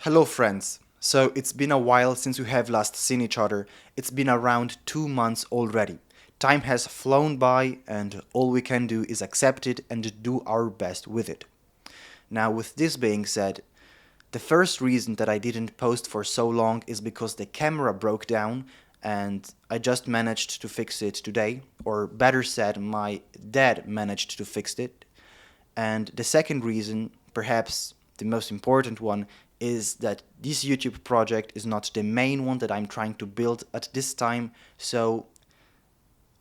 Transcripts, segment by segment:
Hello friends. So it's been a while since we have last seen each other. It's been around 2 months already. Time has flown by and all we can do is accept it and do our best with it. Now with this being said, the first reason that I didn't post for so long is because the camera broke down and I just managed to fix it today, or better said, my dad managed to fix it. And the second reason, perhaps the most important one, is that this YouTube project is not the main one that I'm trying to build at this time, so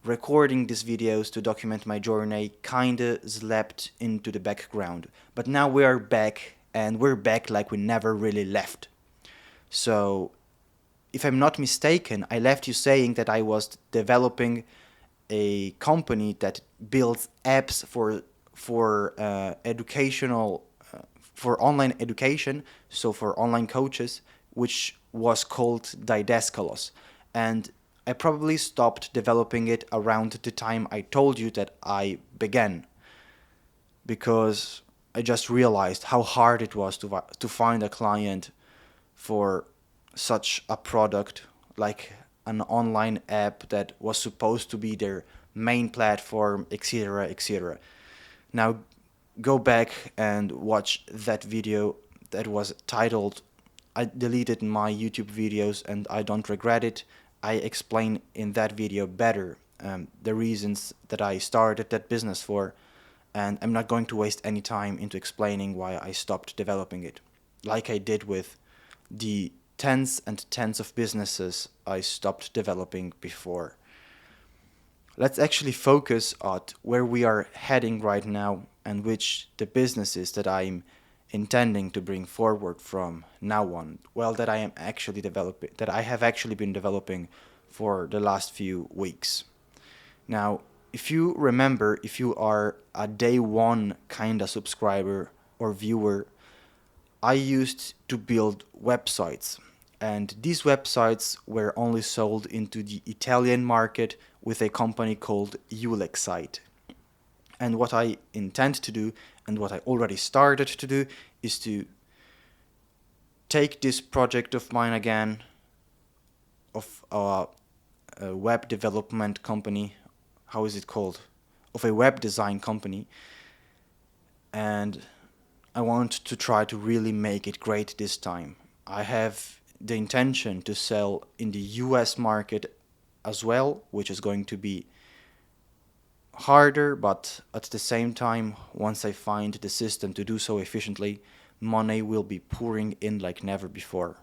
recording these videos to document my journey kinda slept into the background. But now we are back, and we're back like we never really left. So, if I'm not mistaken, I left you saying that I was developing a company that builds apps for educational for online education, so for online coaches, which was called Didaskalos. And I probably stopped developing it around the time I told you that I began, because I just realized how hard it was to find a client for such a product, like an online app that was supposed to be their main platform, etc., etc. Now go back and watch that video that was titled "I deleted my YouTube videos and I don't regret it." I explain in that video better the reasons that I started that business for, and I'm not going to waste any time into explaining why I stopped developing it, like I did with the tens and tens of businesses I stopped developing before. Let's actually focus on where we are heading right now and which the businesses that I'm intending to bring forward from now on, well, that I have actually been developing for the last few weeks. Now, if you remember, if you are a day one kinda subscriber or viewer, I used to build websites, and these websites were only sold into the Italian market with a company called Ulexite. And what I intend to do, and what I already started to do, is to take this project of mine again, of a web development company, how is it called? Of a web design company, and I want to try to really make it great this time. I have the intention to sell in the US market as well, which is going to be harder, but at the same time, once I find the system to do so efficiently, money will be pouring in like never before.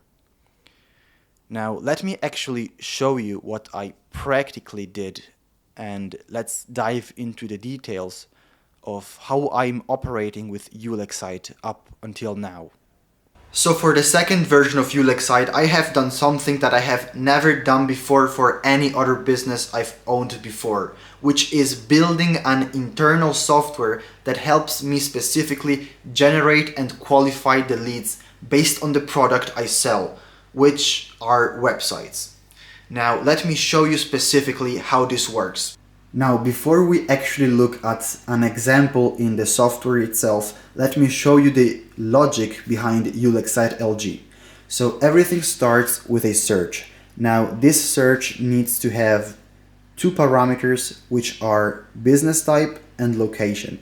Now, let me actually show you what I practically did, and let's dive into the details of how I'm operating with Ulexite up until now. So for the second version of Ulexite, I have done something that I have never done before for any other business I've owned before, which is building an internal software that helps me specifically generate and qualify the leads based on the product I sell, which are websites. Now let me show you specifically how this works. Now, before we actually look at an example in the software itself, let me show you the logic behind Ulexite LG. So everything starts with a search. Now, this search needs to have two parameters, which are business type and location.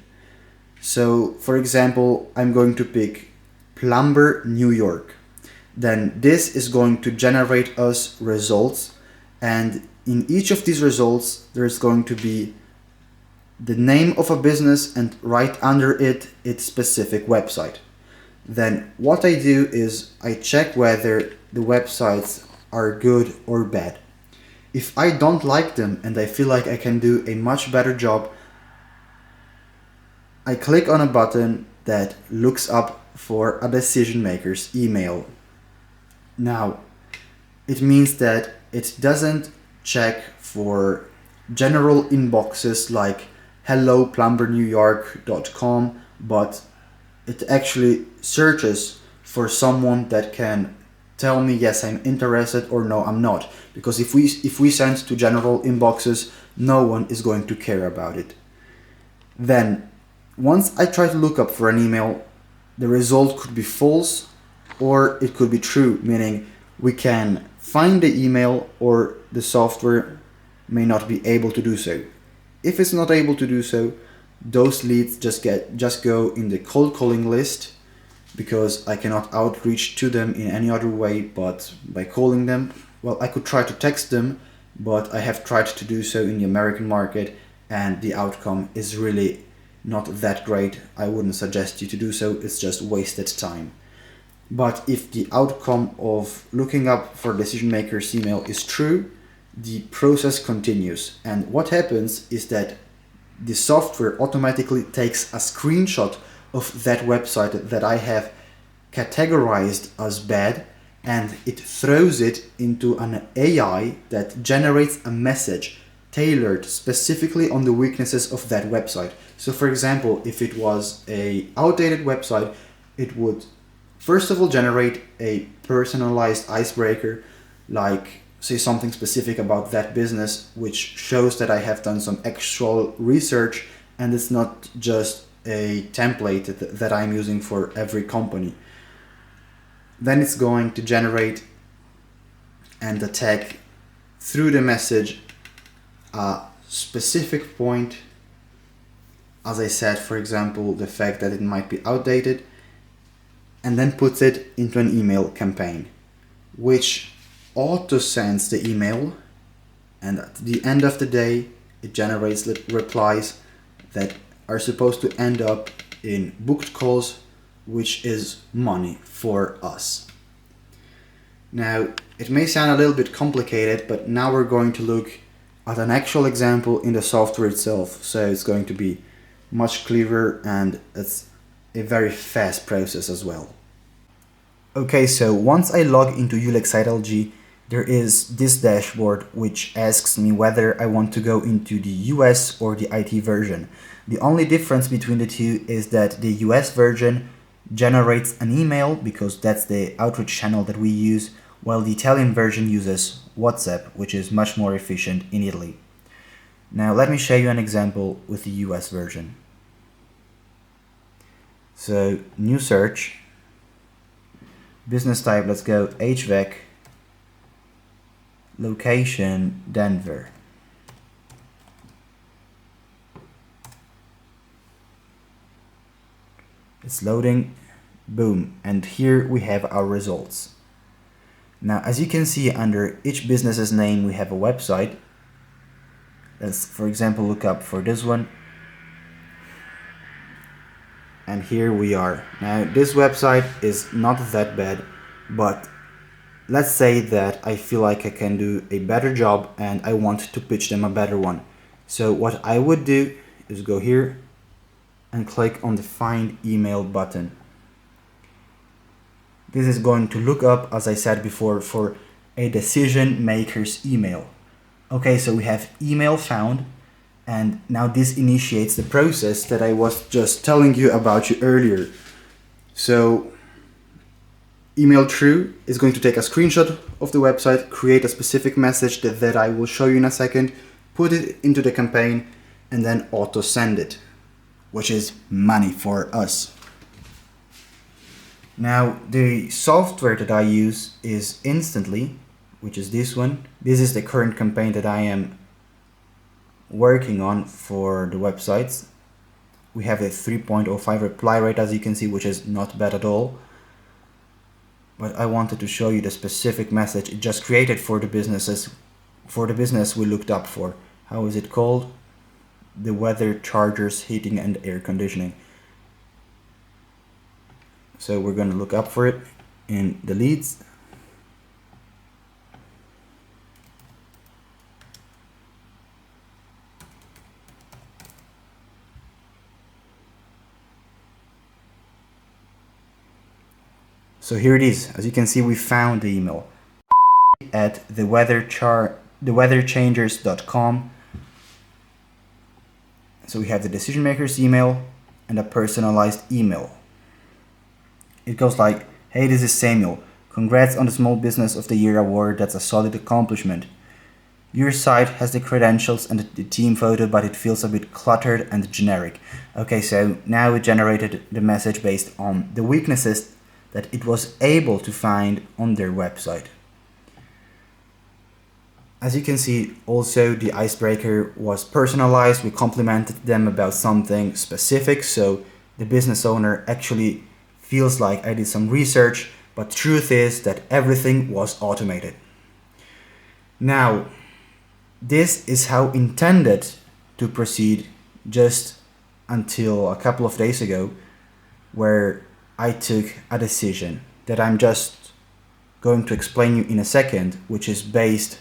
So, for example, I'm going to pick plumber New York. Then this is going to generate us results, and in each of these results, there's going to be the name of a business and right under it, its specific website. Then what I do is I check whether the websites are good or bad. If I don't like them and I feel like I can do a much better job, I click on a button that looks up for a decision maker's email. Now, it means that it doesn't check for general inboxes like helloplumbernewyork.com, but it actually searches for someone that can tell me yes, I'm interested, or no, I'm not. Because if we send to general inboxes, no one is going to care about it. Then once I try to look up for an email, the result could be false or it could be true, meaning we can find the email or the software may not be able to do so. If it's not able to do so, those leads just go in the cold calling list, because I cannot outreach to them in any other way but by calling them. Well, I could try to text them, but I have tried to do so in the American market and the outcome is really not that great. I wouldn't suggest you to do so, it's just wasted time. But if the outcome of looking up for decision maker's email is true, the process continues. And what happens is that the software automatically takes a screenshot of that website that I have categorized as bad, and it throws it into an AI that generates a message tailored specifically on the weaknesses of that website. So for example, if it was a outdated website, it would first of all generate a personalized icebreaker, like say something specific about that business, which shows that I have done some actual research and it's not just a template that I'm using for every company. Then it's going to generate and attack through the message a specific point. As I said, for example, the fact that it might be outdated, and then puts it into an email campaign, which auto sends the email, and at the end of the day, it generates replies that are supposed to end up in booked calls, which is money for us. Now, it may sound a little bit complicated, but now we're going to look at an actual example in the software itself. So it's going to be much clearer and it's a very fast process as well. Okay, so once I log into ULEX-ITLG, there is this dashboard which asks me whether I want to go into the US or the IT version. The only difference between the two is that the US version generates an email, because that's the outreach channel that we use, while the Italian version uses WhatsApp, which is much more efficient in Italy. Now let me show you an example with the US version. So new search, business type, let's go HVAC, location Denver. It's loading, boom, and here we have our results. Now, as you can see, under each business's name we have a website. Let's, for example, look up for this one. And here we are. Now, this website is not that bad, but let's say that I feel like I can do a better job and I want to pitch them a better one. So what I would do is go here and click on the Find Email button. This is going to look up, as I said before, for a decision maker's email. Okay, so we have email found, and now this initiates the process that I was just telling you about earlier. So email true is going to take a screenshot of the website, create a specific message that I will show you in a second, put it into the campaign, and then auto send it, which is money for us. Now, the software that I use is Instantly, which is this one. This is the current campaign that I am working on for the websites. We have a 3.05 reply rate, as you can see, which is not bad at all. But I wanted to show you the specific message it just created for the businesses, for the business we looked up for. How is it called? The Weather Chargers Heating and Air Conditioning. So we're going to look up for it in the leads. So here it is. As you can see, we found the email at theweatherchangers.com. So we have the decision maker's email and a personalized email. It goes like, hey, this is Samuel. Congrats on the Small Business of the Year award. That's a solid accomplishment. Your site has the credentials and the team photo, but it feels a bit cluttered and generic. Okay, so now it generated the message based on the weaknesses that it was able to find on their website. As you can see, also the icebreaker was personalized. We complimented them about something specific, so the business owner actually feels like I did some research, but truth is that everything was automated. Now, this is how intended to proceed just until a couple of days ago, where I took a decision that I'm just going to explain you in a second, which is based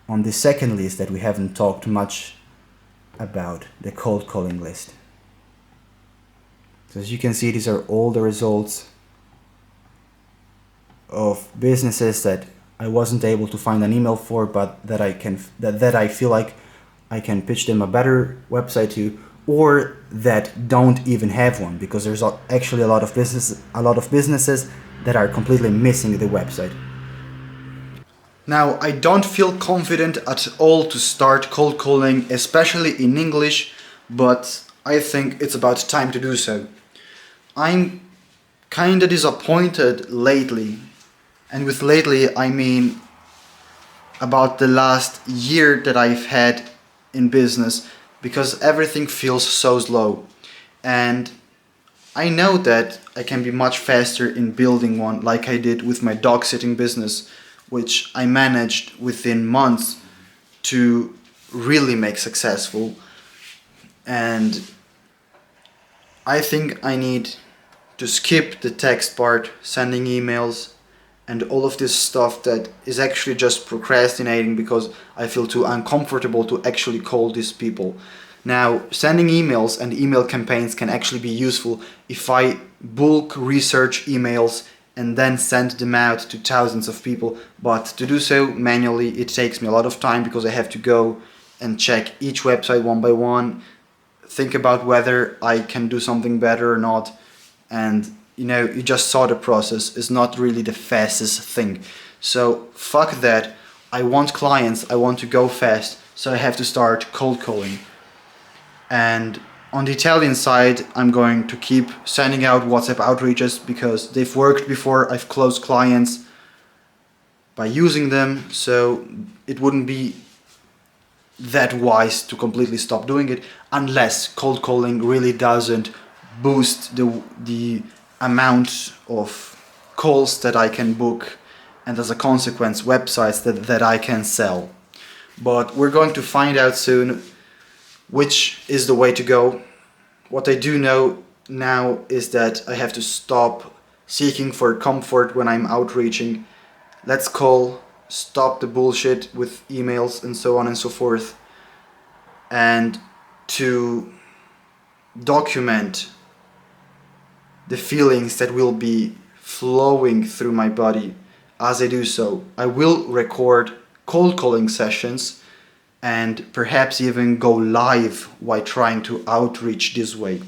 on the second list that we haven't talked much about, the cold calling list. So as you can see, these are all the results of businesses that I wasn't able to find an email for, but that I feel like I can pitch them a better website to, or that don't even have one, because there's actually a lot of businesses that are completely missing the website. Now, I don't feel confident at all to start cold calling, especially in English, but I think it's about time to do so. I'm kinda disappointed lately, and with lately I mean about the last year that I've had in business, because everything feels so slow. And I know that I can be much faster in building one, like I did with my dog sitting business, which I managed within months to really make successful. And I think I need to skip the text part, sending emails, and all of this stuff that is actually just procrastinating because I feel too uncomfortable to actually call these people. Now, sending emails and email campaigns can actually be useful if I bulk research emails and then send them out to thousands of people, but to do so manually it takes me a lot of time, because I have to go and check each website one by one, think about whether I can do something better or not, and you just saw the process is not really the fastest thing. So fuck that. I want clients, I want to go fast, so I have to start cold calling. And on the Italian side, I'm going to keep sending out WhatsApp outreaches because they've worked before. I've closed clients by using them, so it wouldn't be that wise to completely stop doing it unless cold calling really doesn't boost the amount of calls that I can book, and as a consequence websites that I can sell. But we're going to find out soon which is the way to go. What I do know now is that I have to stop seeking for comfort when I'm outreaching. Let's call, stop the bullshit with emails and so on and so forth, and to document the feelings that will be flowing through my body as I do so. I will record cold calling sessions and perhaps even go live while trying to outreach this way.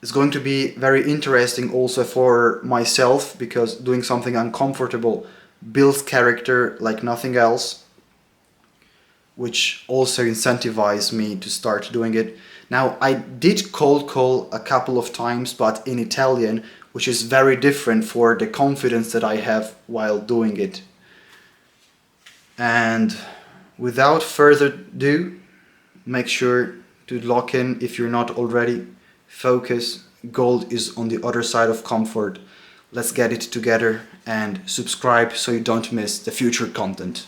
It's going to be very interesting also for myself, because doing something uncomfortable builds character like nothing else, which also incentivizes me to start doing it. Now, I did cold call a couple of times, but in Italian, which is very different for the confidence that I have while doing it. And without further ado, make sure to lock in if you're not already. Focus. Gold is on the other side of comfort. Let's get it together, and subscribe so you don't miss the future content.